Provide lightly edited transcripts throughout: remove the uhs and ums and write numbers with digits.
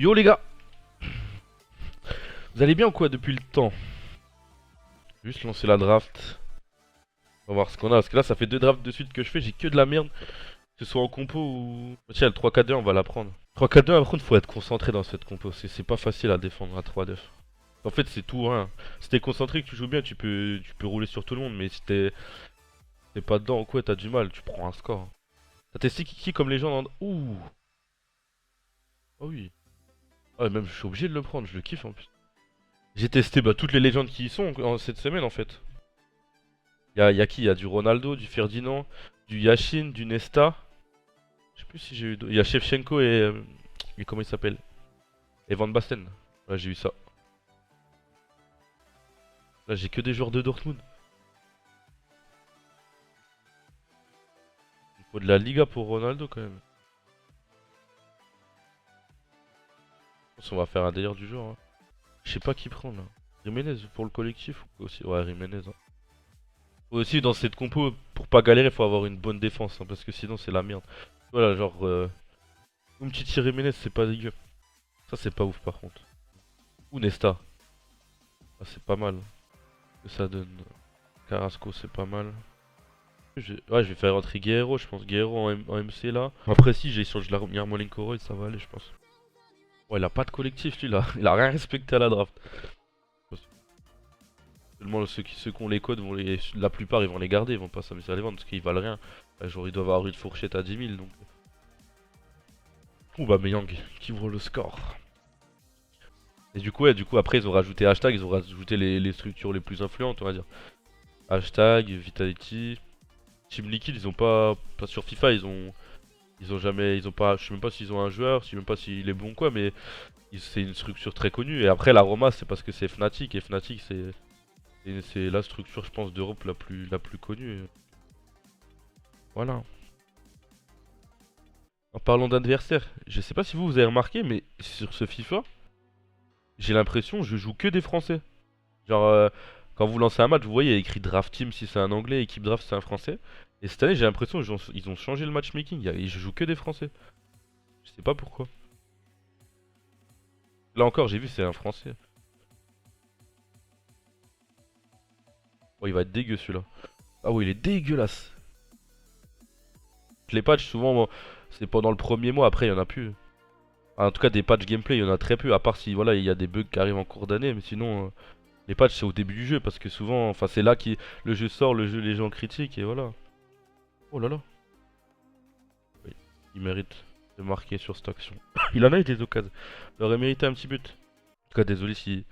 Yo les gars, vous allez bien ou quoi depuis le temps? Juste lancer la draft. On va voir ce qu'on a. Parce que là ça fait deux drafts de suite que je fais, j'ai que de la merde. Que ce soit en compo ou... Tiens, le 3-4-2 on va la prendre. 3-4-2 par contre faut être concentré dans cette compo. C'est pas facile à défendre à 3-def. En fait c'est tout hein. Si t'es concentré que tu joues bien tu peux rouler sur tout le monde. Mais si t'es pas dedans ou quoi t'as du mal, tu prends un score. T'as testé qui comme légende en... Ouh. Ah oui. Ah même je suis obligé de le prendre, je le kiffe en plus. J'ai testé bah, toutes les légendes qui y sont cette semaine en fait. Y a qui? Y a du Ronaldo, du Ferdinand, du Yashin, du Nesta. Je sais plus si j'ai eu d'autres. Y a Shevchenko et comment il s'appelle? Et Van Basten. Ouais, j'ai eu ça. Là, j'ai que des joueurs de Dortmund. Il faut de la Liga pour Ronaldo quand même. Je pense qu'on va faire un délire du genre. Hein. Je sais pas qui prendre là. Jiménez pour le collectif ou aussi? Ouais, Jiménez. Hein. Faut aussi dans cette compo, pour pas galérer, faut avoir une bonne défense. Hein, parce que sinon, c'est la merde. Voilà, genre. Une petite Jiménez, c'est pas dégueu. Ça, c'est pas ouf par contre. Ou Nesta. Ah, c'est pas mal. Que ça donne. Carrasco, c'est pas mal. Ouais, je vais faire rentrer Guerrero, je pense. Guerrero en MC là. Après, si j'ai échangé la Yarmolenko Roy, ça va aller, je pense. Ouais, il a pas de collectif lui là. Il a rien respecté à la draft. Seulement ceux qui ont les codes, la plupart ils vont les garder, ils vont pas s'amuser à les vendre parce qu'ils valent rien. Genre, ils doivent avoir une fourchette à 10 000 donc. Ouh, bah, Meyang qui ouvre le score. Et du coup, ouais, après ils ont rajouté hashtag, ils ont rajouté les structures les plus influentes, on va dire. Hashtag, Vitality. Team Liquid, ils ont pas sur FIFA, ils ont jamais, ils ont pas, je sais même pas s'ils ont un joueur, je sais même pas s'il est bon quoi, mais c'est une structure très connue. Et après la Roma, c'est parce que c'est Fnatic et Fnatic c'est la structure, je pense, d'Europe la plus connue. Voilà. En parlant d'adversaire, je sais pas si vous avez remarqué, mais sur ce FIFA, j'ai l'impression je joue que des Français. Genre, quand vous lancez un match, vous voyez, il y a écrit Draft Team si c'est un anglais, équipe draft c'est un français. Et cette année, j'ai l'impression qu'ils ont changé le matchmaking. Je joue que des français. Je sais pas pourquoi. Là encore, j'ai vu, c'est un français. Oh, il va être dégueu celui-là. Ah oui, il est dégueulasse. Les patchs, souvent, moi, c'est pendant le premier mois, après, il y en a plus. Ah, en tout cas, des patchs gameplay, il y en a très peu. À part si, voilà, il y a des bugs qui arrivent en cours d'année. Mais sinon, les patchs, c'est au début du jeu. Parce que souvent, enfin, c'est là que le jeu sort, les gens critiquent, et voilà. Oh là là. Oui, il mérite de marquer sur cette action. Il en a eu des occasions. Il aurait mérité un petit but. En tout cas, désolé si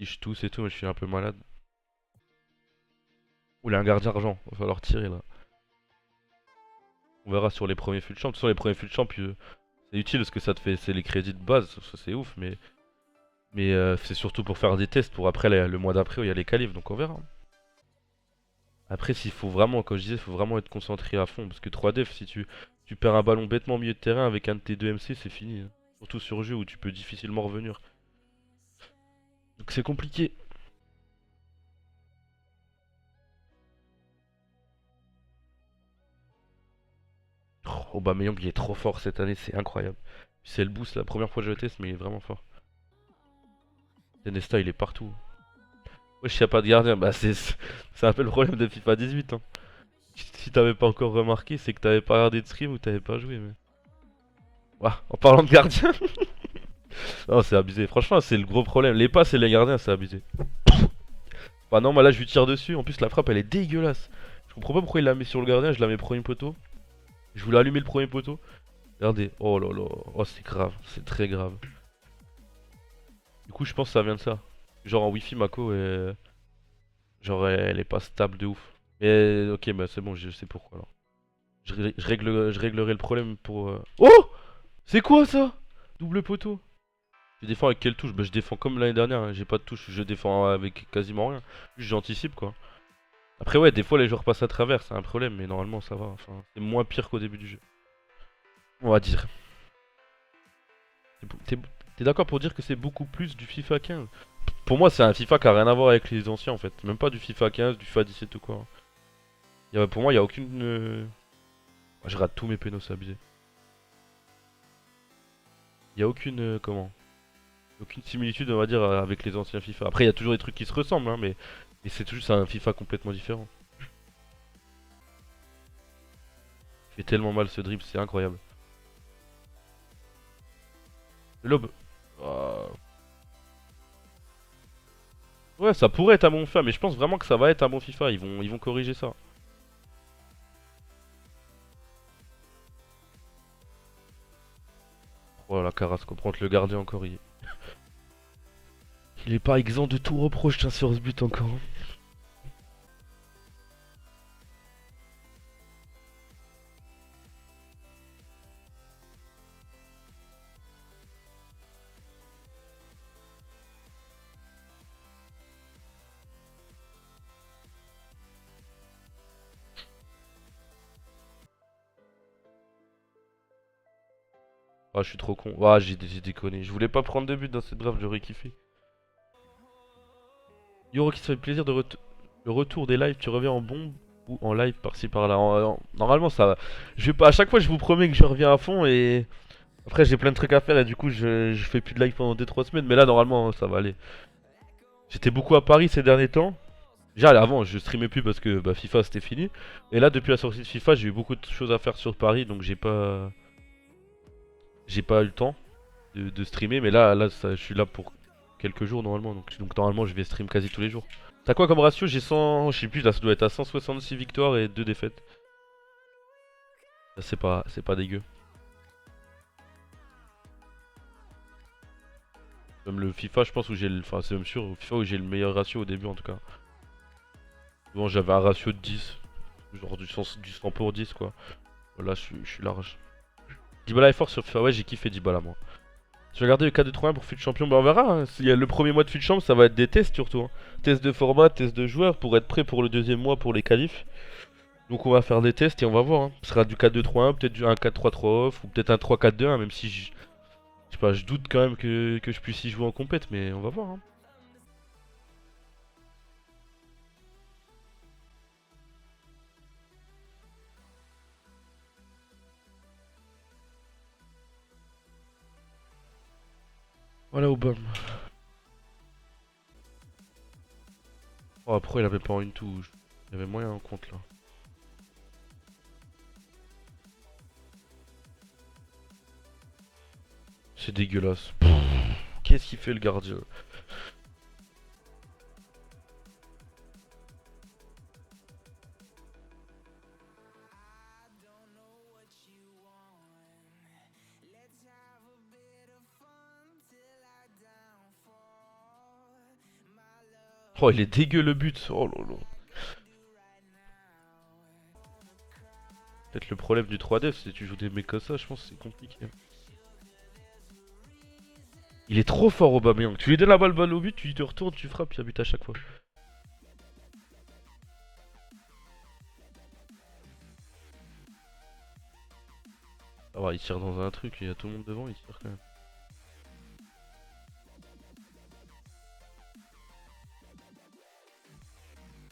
je tousse et tout, mais je suis un peu malade. Ou il a un gardien argent, va falloir tirer là. On verra sur les premiers fut de champ. De toute façon, les premiers fut de champ, c'est utile parce que ça te fait, c'est les crédits de base, ça c'est ouf, mais c'est surtout pour faire des tests pour après le mois d'après où il y a les qualifs, donc on verra. Après, s'il faut vraiment, comme je disais, il faut vraiment être concentré à fond parce que 3def, si tu perds un ballon bêtement au milieu de terrain avec un de tes deux MC, c'est fini. Hein. Surtout sur jeu où tu peux difficilement revenir. Donc c'est compliqué. Oh, Aubameyang il est trop fort cette année, c'est incroyable. C'est le boost, la première fois que je le teste, mais il est vraiment fort. Nesta il est partout. Wesh, y a pas de gardien, bah c'est un peu le problème de FIFA 18. Hein. Si t'avais pas encore remarqué, c'est que t'avais pas regardé de stream ou t'avais pas joué. Mais... Ouah, en parlant de gardien, non c'est abusé. Franchement, c'est le gros problème. Les passes et les gardiens, c'est abusé. Bah non, bah là je lui tire dessus. En plus, la frappe elle est dégueulasse. Je comprends pas pourquoi il l'a mis sur le gardien. Je la mets premier poteau. Je voulais allumer le premier poteau. Regardez, oh là là, oh c'est grave, c'est très grave. Du coup, je pense que ça vient de ça. Genre en wifi, Mako, genre elle est pas stable de ouf. Mais ok, bah c'est bon, je sais pourquoi alors. Je réglerai le problème pour. Oh! C'est quoi ça? Double poteau. Je défends avec quelle touche? Bah je défends comme l'année dernière, hein. J'ai pas de touche, je défends avec quasiment rien. Juste j'anticipe quoi. Après ouais, des fois les joueurs passent à travers, c'est un problème, mais normalement ça va. Enfin, c'est moins pire qu'au début du jeu. On va dire. T'es t'es d'accord pour dire que c'est beaucoup plus du FIFA 15? Pour moi c'est un FIFA qui a rien à voir avec les anciens en fait. Même pas du FIFA 15, du FIFA 17 ou quoi. Pour moi il y a aucune... Je rate tous mes pénaux, c'est abusé. Il y a aucune comment? Aucune similitude, on va dire, avec les anciens FIFA. Après, il y a toujours des trucs qui se ressemblent, hein, mais c'est juste un FIFA complètement différent. Il fait tellement mal ce dribble, c'est incroyable. Le lob. Ah. Ouais, ça pourrait être un bon FIFA, mais je pense vraiment que ça va être un bon FIFA. Ils vont corriger ça. Oh la Carrasco, prendre le gardien encore. Il est pas exempt de tout reproche, tiens, sur ce but encore. Ah, je suis trop con. Ah, j'ai déconné. Je voulais pas prendre de but dans cette draft, j'aurais kiffé. Yoro qui se fait plaisir le retour des lives, tu reviens en bombe ou en live par-ci par-là. Normalement, ça va. Je vais pas. À chaque fois, je vous promets que je reviens à fond et. Après, j'ai plein de trucs à faire et du coup, je fais plus de live pendant 2-3 semaines. Mais là, normalement, ça va aller. J'étais beaucoup à Paris ces derniers temps. Déjà, avant, je streamais plus parce que bah, FIFA c'était fini. Et là, depuis la sortie de FIFA, j'ai eu beaucoup de choses à faire sur Paris donc j'ai pas eu le temps de streamer. Mais là je suis là pour quelques jours normalement. Donc normalement, je vais stream quasi tous les jours. T'as quoi comme ratio? J'ai 100. Je sais plus, là, ça doit être à 166 victoires et 2 défaites. Ça, c'est pas dégueu. Comme le FIFA, je pense, où j'ai le. Enfin, c'est même sûr, au FIFA où j'ai le meilleur ratio au début en tout cas. Bon, j'avais un ratio de 10. Genre du 100 pour 10 quoi. Là, je suis large. Dybala est fort sur FIFA, ouais, j'ai kiffé Dybala moi. Je vais regarder le K2-3-1 pour FUT Champion, bah on verra. Hein. Il y a le premier mois de FUT Champ, ça va être des tests surtout. Hein. Tests de format, tests de joueurs pour être prêt pour le deuxième mois pour les qualifs. Donc on va faire des tests et on va voir. Hein. Ce sera du 4-2-3-1, peut-être un 4-3-3 off ou peut-être un 3-4-2-1, même si je sais pas, je doute quand même que je puisse y jouer en compète, mais on va voir. Hein. Voilà Obama. Oh, après il avait pas en une touche. Il y avait moyen en compte là. C'est dégueulasse. Qu'est-ce qu'il fait le gardien? Oh, il est dégueu le but. Oh là là. Peut-être le problème du 3D, si tu joues des mecs comme ça, je pense que c'est compliqué. Il est trop fort Aubameyang. Tu lui donnes la balle au but, tu te retournes, tu frappes, il y a but à chaque fois. Ah ouais, il tire dans un truc, il y a tout le monde devant, il tire quand même.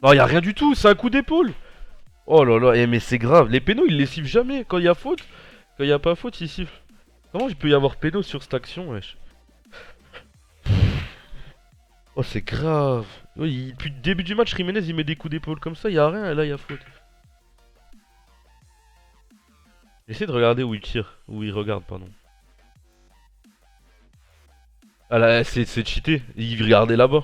Non, il y a rien du tout, c'est un coup d'épaule. Oh là là, mais c'est grave. Les pénaux, ils les sifflent jamais. Quand il y a faute, quand il y a pas faute, ils sifflent. Comment il peut y avoir pénaux sur cette action, wesh? Oh, c'est grave. Oui, depuis le début du match, Jiménez il met des coups d'épaule comme ça, il y a rien et là il y a faute. Essaye de regarder où il tire, où il regarde, pardon. Ah là, c'est cheaté. Il regardait là-bas.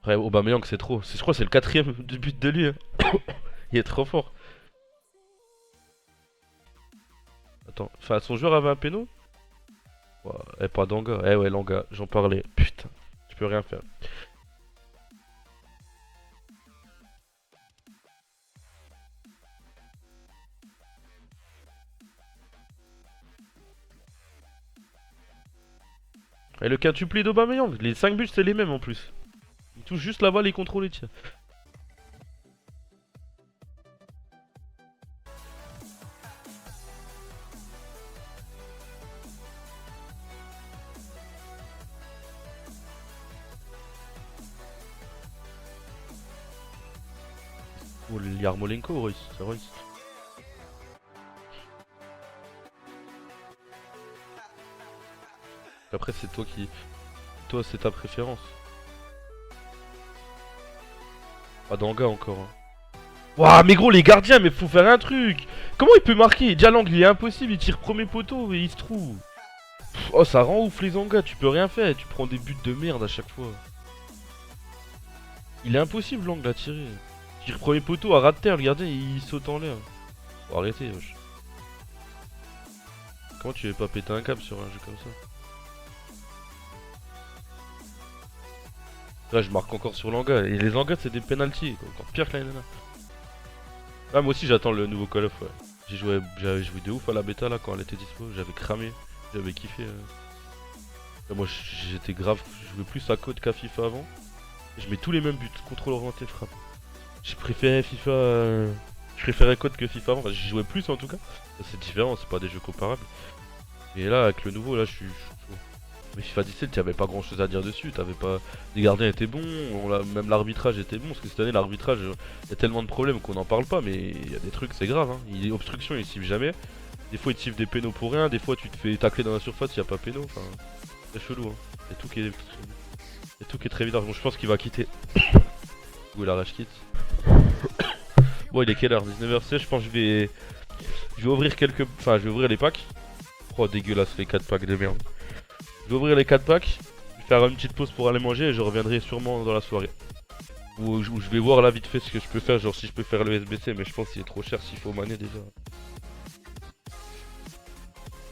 Après, Aubameyang, c'est trop. Je crois que c'est le quatrième but de lui. Hein. Il est trop fort. Attends, enfin, son joueur avait un péno? Ouais, eh, pas d'Anga. Eh ouais, Langa, j'en parlais. Putain, tu peux rien faire. Et le quintuplé d'Aubameyang, les 5 buts, c'est les mêmes en plus. Il touche juste la balle et contrôle les tirs. Yarmolenko ou Royce? C'est Royce. Après, c'est toi qui. Toi, c'est ta préférence. Pas d'Anga encore. Hein. Ouah, mais gros, les gardiens, mais faut faire un truc! Comment il peut marquer? Déjà, l'angle il est impossible, il tire premier poteau et il se trouve. Pff, oh, ça rend ouf les Angas, tu peux rien faire, tu prends des buts de merde à chaque fois. Il est impossible l'angle à tirer. Tire premier poteau à ras de terre, le gardien il saute en l'air. Faut arrêter, wesh. Comment tu veux pas péter un câble sur un jeu comme ça? Là, je marque encore sur l'Anga. Et les Angas, c'est des penalties. Encore pire que l'année dernière. Ah, moi aussi, j'attends le nouveau Call of. Ouais. J'avais joué de ouf à la bêta là quand elle était dispo. J'avais cramé. J'avais kiffé. Moi, j'étais grave. Je jouais plus à code qu'à FIFA avant. Et je mets tous les mêmes buts. Contrôle orienté, frappe. J'ai préféré FIFA. Je préférais code que FIFA avant. Enfin, j'y jouais plus en tout cas. C'est différent, c'est pas des jeux comparables. Et là, avec le nouveau, là, je suis chaud. Mais FIFA 17, t'avais pas grand chose à dire dessus, t'avais pas. Les gardiens étaient bons, même l'arbitrage était bon, parce que cette année l'arbitrage, y a tellement de problèmes qu'on n'en parle pas, mais il y a des trucs, c'est grave, hein. Obstruction, il siffle jamais. Des fois il te siffle des pénaux pour rien, des fois tu te fais tacler dans la surface, y a pas pénaux, enfin. C'est chelou, hein. Y a tout qui est très bizarre. Bon, je pense qu'il va quitter. Où est la rage quitte. Bon, il est quelle heure? 19h16, je pense que je vais ouvrir quelques. Enfin, je vais ouvrir les packs. Oh, dégueulasse les 4 packs de merde. Je vais ouvrir les 4 packs, je vais faire une petite pause pour aller manger et je reviendrai sûrement dans la soirée. Ou je vais voir là vite fait ce que je peux faire, genre si je peux faire le SBC, mais je pense qu'il est trop cher s'il faut maner déjà.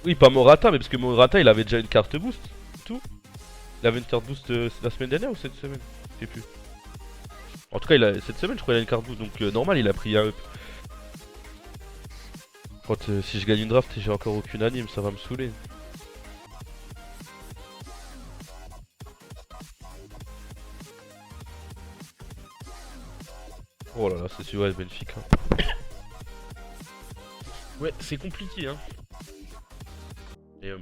Oui, pas Morata, mais parce que Morata il avait déjà une carte boost, tout. Il avait une carte boost la semaine dernière ou cette semaine? Je sais plus. En tout cas, cette semaine je crois qu'il a une carte boost, donc normal il a pris un up. Quand si je gagne une draft et j'ai encore aucune anime, ça va me saouler. Oh là là, c'est sûr, ouais, Benfica. Ouais, c'est compliqué, hein. Et,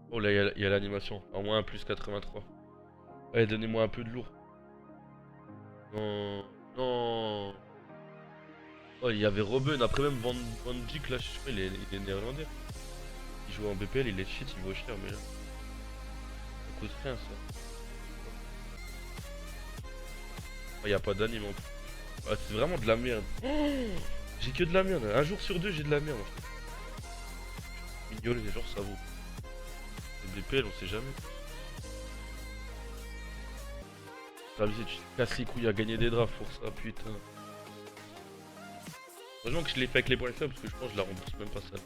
oh là, il y a l'animation. En moins plus 83. Allez, donnez-moi un peu de lourd. Non. Non. Oh, il y avait Robben. Après, même Van Dijk, là, je sais pas, il est néerlandais. Il joue en BPL, il est shit, il vaut cher, mais là. Ça coûte rien, ça. Oh, il y a pas d'anime en plus. Ah, c'est vraiment de la merde. Oh, j'ai que de la merde. Un jour sur deux, j'ai de la merde. En fait. Mignol, les gens, ça vaut. Le BPL, on sait jamais. Ah, tu te casses les couilles à gagner des drafts pour ça, putain. Heureusement que je l'ai fait avec les points faibles parce que je pense que je la rembourse même pas ça.